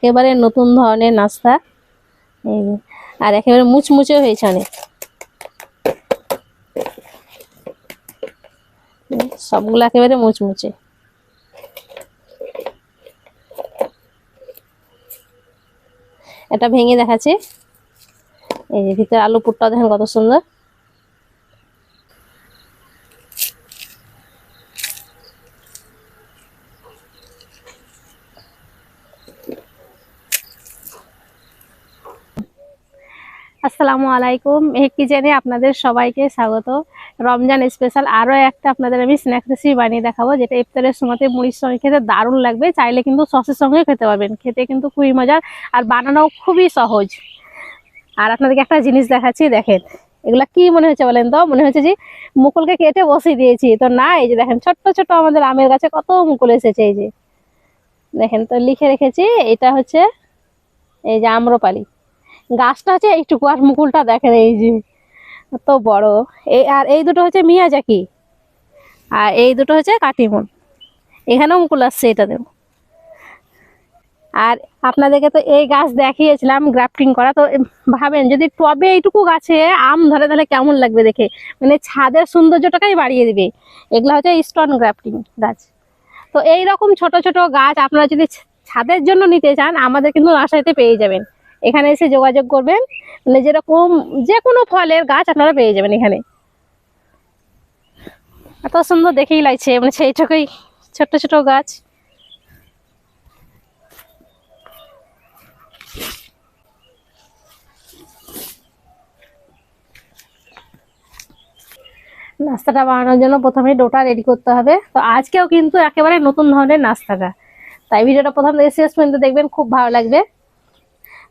একেবারে নতুন ধরনের নাস্তা। এই যে, আর একেবারে মুচমুচে হয়েছে অনেক। সবগুলো একেবারে মুচমুচে। এটা ভেঙে দেখাচ্ছি। এই যে ভিতরে আলু পুরটা দেখেন কত সুন্দর। আসসালামু আলাইকুম, মেহেক কিচেনে আপনাদের সবাইকে স্বাগত। রমজান স্পেশাল আরো একটা আপনাদের আমি স্ন্যাক্স রেসিপি বানিয়ে দেখাবো, যেটা ইফতারের সময়তে মুড়ির সঙ্গে খেতে দারুণ লাগবে। চাইলে কিন্তু সসের সঙ্গে খেতে পারবেন, খেতে কিন্তু খুবই মজার আর বানানো খুবই সহজ। আর আপনাদেরকে একটা জিনিস দেখাচ্ছি, দেখেন এগুলা কি মনে হচ্ছে বলেন তো? মনে হচ্ছে যে মুকুলকে কেটে বসিয়ে দিয়েছি, তো না, এই যে দেখেন ছোট্ট ছোট আমাদের আমের গাছে কত মুকুল এসেছে। এই যে দেখেন, তো লিখে রেখেছি এটা হচ্ছে এই যে আম্রপালি। গাছটা হচ্ছে এইটুকু, আর মুকুলটা দেখেন এই যে এত বড়। এই আর এই দুটো হচ্ছে মিয়াজাকি, আর এই দুটো হচ্ছে কাটিমন। এখানেও মুকুল আসছে, এটা দেব। আর আপনাদেরকে তো এই গাছ দেখিয়েছিলাম গ্রাফটিং করা, তো ভাবেন যদি টবে এইটুকু গাছে আম ধরে তাহলে কেমন লাগবে দেখে। মানে ছাদের সৌন্দর্যটাকেই বাড়িয়ে দিবে। এগুলো হচ্ছে স্টোন গ্রাফটিং গাছ। তো এই রকম ছোট ছোট গাছ আপনারা যদি ছাদের জন্য নিতে চান, আমাদের কিন্তু নার্সারিতে পেয়ে যাবেন। এখানে এসে যোগাযোগ করবেন, মানে যেরকম যে কোনো ফলের গাছ আপনারা পেয়ে যাবেন এখানে। এত সুন্দর দেখেই লাগছে, মানে সেইটুকুই ছোট্ট ছোট গাছ। নাস্তাটা বানানোর জন্য প্রথমে ডোটা রেডি করতে হবে। তো আজকেও কিন্তু একেবারে নতুন ধরনের নাস্তাটা, তাই ভিডিওটা প্রথম থেকে শেষ পর্যন্ত দেখবেন, খুব ভালো লাগবে।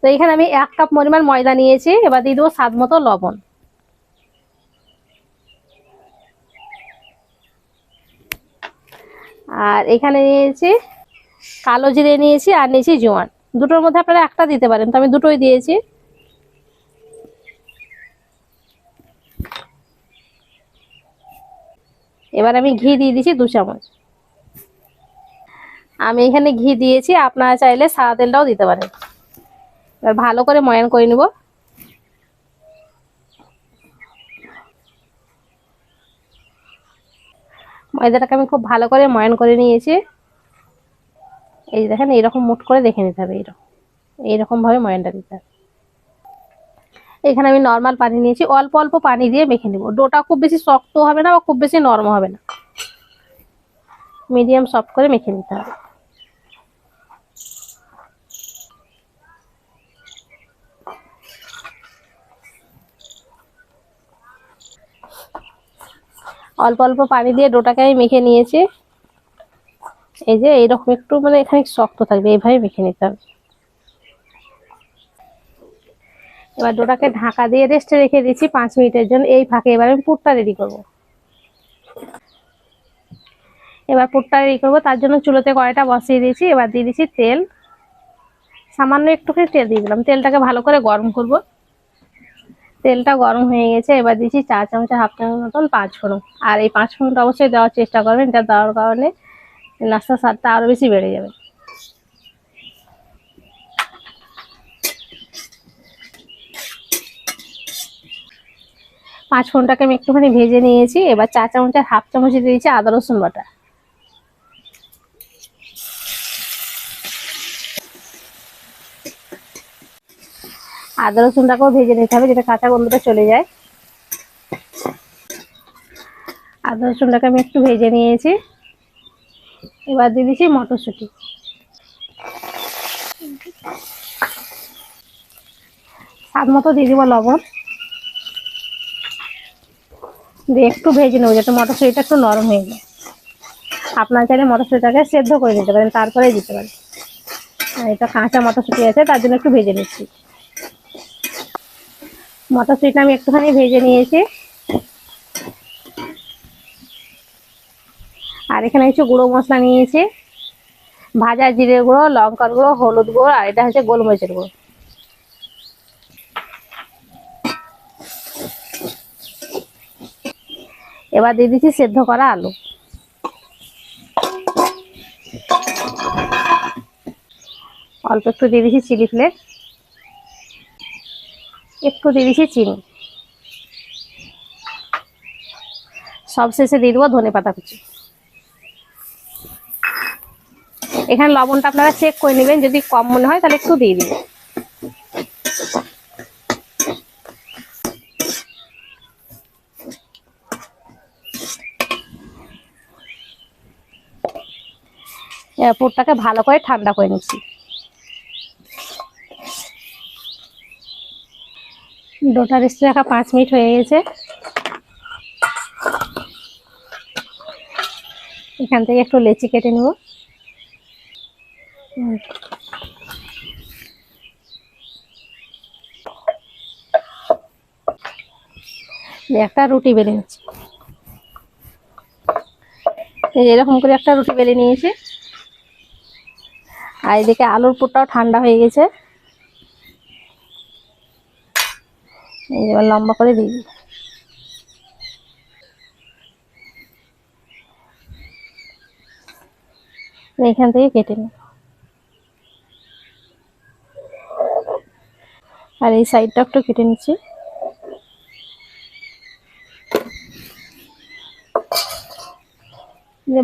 তো এখানে আমি 1 কাপ পরিমাণ ময়দা নিয়েছি, এবার দিয়ে দেবো স্বাদ মতো লবণ। আর এখানে নিয়েছি কালো জিরে নিয়েছি, আর নিয়েছি জোয়ান। দুটোর মধ্যে আপনারা একটা দিতে পারেন, তো আমি দুটোই দিয়েছি। এবার আমি ঘি দিয়ে দিয়েছি 2 চামচ। আমি এখানে ঘি দিয়েছি, আপনারা চাইলে সাদা তেলটাও দিতে পারেন। এবার ভালো করে ময়ান করে নিব। ময়দাটাকে আমি খুব ভালো করে ময়ান করে নিয়েছি। এই দেখেন, এইরকম মুট করে দেখে নিতে হবে, এইরকম ভাবে ময়ানটা দিতে হবে। এখানে আমি নর্মাল পানি নিয়েছি, অল্প অল্প পানি দিয়ে মেখে নিব। ডোটা খুব বেশি শক্ত হবে না বা খুব বেশি নরম হবে না, মিডিয়াম সফট করে মেখে নিতে হবে। অল্প অল্প পানি দিয়ে ডোটাকে আমি মেখে নিয়েছি। এই যে এইরকম একটু মানে এখানে শক্ত থাকবে, এইভাবে মেখে নিতে হবে। এবার ডোটাকে ঢাকা দিয়ে রেস্টে রেখে দিচ্ছি 5 মিনিটের জন্য। এই ফাঁকে এবার আমি পুরটা রেডি করব। এবার পুরটা রেডি করবো, তার জন্য চুলোতে কড়াইটা বসিয়ে দিয়েছি। এবার দিয়ে দিচ্ছি তেল, সামান্য একটুখানি তেল দিয়ে দিলাম। তেলটাকে ভালো করে গরম করব। তেলটা গরম হয়ে গেছে, এবার দিচ্ছি 4 চামচ 1/2 চামচ মতন 5 ফোড়ন। আর এই 5 ফোড়নটা অবশ্যই দেওয়ার চেষ্টা করবেন, এটা দেওয়ার কারণে নাস্তার স্বাদটা আরো বেশি বেড়ে যাবে। 5 ফোড়নটাকে আমি একটুখানি ভেজে নিয়েছি। এবার 4 চামচ 1/2 চামচ দিয়ে দিয়েছি আদা রসুন বাটা। আদা রসুনটাকেও ভেজে নিতে হবে, যেটা কাঁচা গন্ধটা চলে যায়। আদা রসুনটাকে আমি একটু ভেজে নিয়েছি। এবার দিয়ে দিচ্ছি মটরশুঁটি। স্বাদ মতো দিয়ে দিব লবণ, দিয়ে একটু ভেজে নেবো যাতে মটরশুঁটিটা একটু নরম হয়ে যায়। আপনার চাইলে মটরশুঁটিটাকে সেদ্ধ করে নিতে পারেন, তারপরে দিতে পারেন। এটা কাঁচা মটরশুঁটি আছে, তার জন্য একটু ভেজে নিচ্ছি। মটরশুঁটিটা আমি একটুখানি ভেজে নিয়েছি। আর এখানে কিছু গুঁড়ো মশলা নিয়েছি, ভাজা জিরে গুঁড়ো, লঙ্কার গুঁড়ো, হলুদ গুঁড়ো, আর এটা হচ্ছে গোলমরিচের গুঁড়ো। এবার দিয়ে দিচ্ছি সেদ্ধ করা আলু। অল্প একটু দিয়ে দিচ্ছি চিলি ফ্লেক্স, একটু দিয়ে দিচ্ছি চিনি, সব শেষে দিয়ে দেবো ধনেপাতা কুচি। এখানে লবণটা আপনারা চেক করে নেবেন, যদি কম মনে হয় তাহলে একটু দিয়ে দিবেন। পুরটাকে ভালো করে ঠান্ডা করে নিচ্ছি। ডোটা রেস্টে রাখা 5 মিনিট হয়ে গেছে। এখান থেকে একটু লেচি কেটে নেব। একটা রুটি বেলে নিচ্ছি। এরকম করে একটা রুটি বেলে নিয়েছি। আর এদিকে আলুর পুরটাও ঠান্ডা হয়ে গেছে। এবার লম্বা করে দিই, এখান থেকে কেটে নিই। আর এই সাইডটা একটু কেটে নিচ্ছি।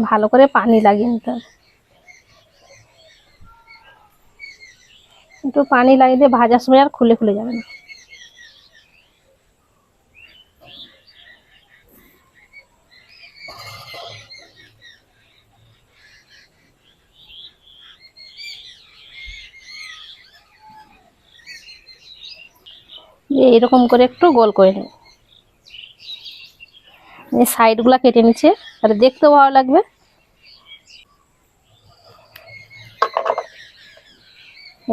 ভালো করে পানি লাগিয়ে নিতে হবে। একটু পানি লাগিয়ে দিয়ে ভাজার সময় আর খুলে খুলে যাবে না। এরকম করে একটু গোল করে নিই। সাইড গুলা কেটে নিচ্ছে, তাহলে দেখতেও ভালো লাগবে।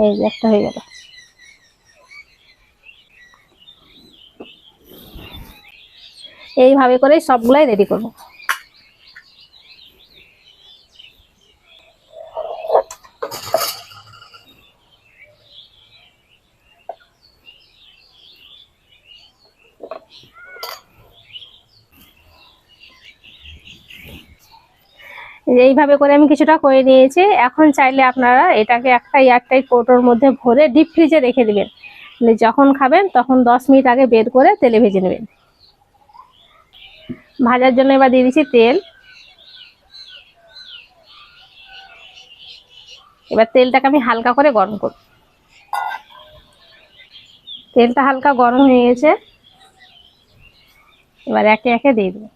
এই যে একটা হয়ে গেল। এইভাবে করে সবগুলাই রেডি করবো। এইভাবে করে আমি কিছুটা করে নিয়েছি। এখন চাইলে আপনারা এটাকে একটা এয়ারটাইট কৌটোর মধ্যে ভরে ডিপ ফ্রিজে রেখে দিবেন। যখন খাবেন তখন 10 মিনিট আগে বের করে তেলে ভেজে নেবেন। ভাজার জন্য এবার দিয়ে দিচ্ছি তেল। এবার তেলটাকে আমি হালকা করে গরম করব। তেলটা হালকা গরম হয়ে গেছে, এবার একে একে দিয়ে দেবো।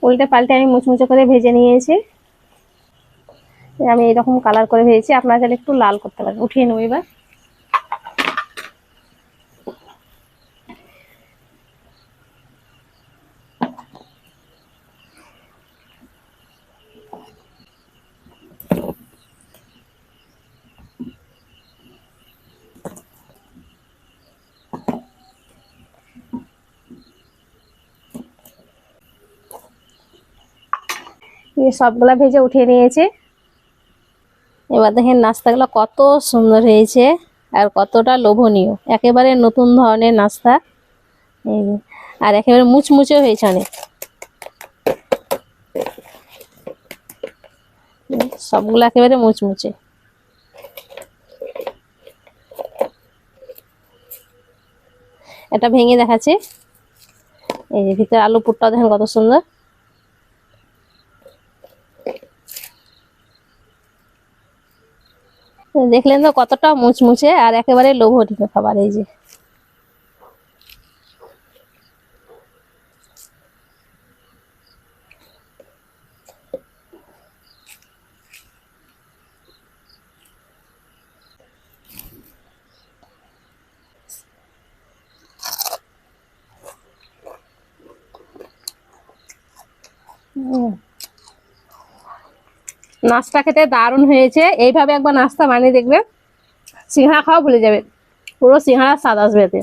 উল্টে পাল্টে আমি মুচমুচে করে ভেজে নিয়েছি। আমি এরকম কালার করে ভেজেছি, আপনারা চাইলে একটু লাল করতে পারেন। উঠিয়ে নেব এবার। সবগুলা ভেজে উঠিয়ে নিয়েছি। এবার দেখেন নাস্তাগুলো কত সুন্দর হয়েছে আর কতটা লোভনীয়, একেবারে নতুন ধরনের নাস্তা। এই যে, আর একেবারে মুচমুচে হয়েছে অনেক। সবগুলো একেবারে মুচমুচে। এটা ভেঙে দেখাচ্ছি। এই যে ভিতরে আলু পুরটাও দেখেন কত সুন্দর। দেখলেন তো কতটা মুচমুচে আর একেবারে লোভনীয় খাবার। এই যে নাস্তা খেতে দারুণ হয়েছে। এইভাবে একবার নাস্তা বানিয়ে দেখবেন, সিঙ্গাড়া খাওয়া ভুলে যাবে, পুরো সিঙ্গাড়ার স্বাদ আসবে এতে।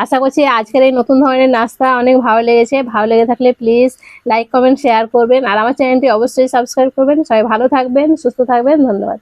আশা করছি আজকের এই নতুন ধরনের নাস্তা অনেক ভালো লেগেছে। ভালো লেগে থাকলে প্লিজ লাইক কমেন্ট শেয়ার করবেন, আর আমার চ্যানেলটি অবশ্যই সাবস্ক্রাইব করবেন। সবাই ভালো থাকবেন, সুস্থ থাকবেন, ধন্যবাদ।